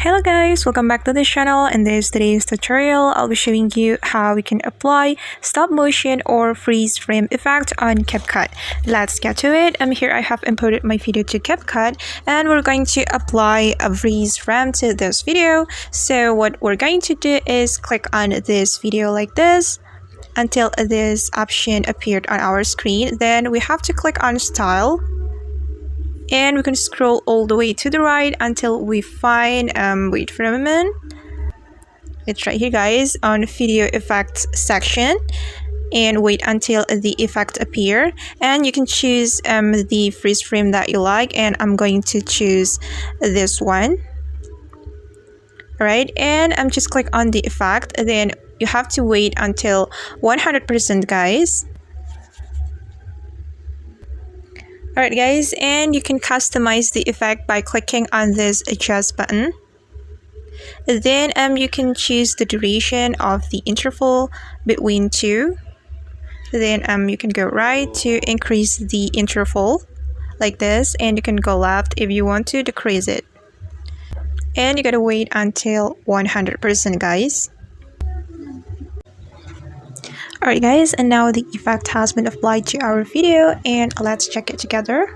Hello guys, welcome back to this channel. In today's tutorial, I'll be showing you how we can apply stop motion or freeze frame effect on CapCut. Let's get to it. Here I have imported my video to CapCut and we're going to apply a freeze frame to this video. So what we're going to do is click on this video like this until this option appeared on our screen. Then we have to click on style. And we can scroll all the way to the right until we find, wait for a moment. It's right here guys, on video effects section. And wait until the effect appear. And you can choose the freeze frame that you like. And I'm going to choose this one. Alright, and I'm just click on the effect. Then you have to wait until 100% guys. Alright guys, and you can customize the effect by clicking on this adjust button. Then you can choose the duration of the interval between two. Then you can go right to increase the interval like this, and you can go left if you want to decrease it. And you gotta wait until 100% guys. Alright guys, and now the effect has been applied to our video and let's check it together.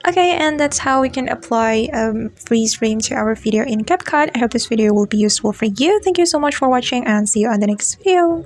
Okay, and that's how we can apply freeze frame to our video in CapCut. I hope this video will be useful for you. Thank you so much for watching and see you on the next video.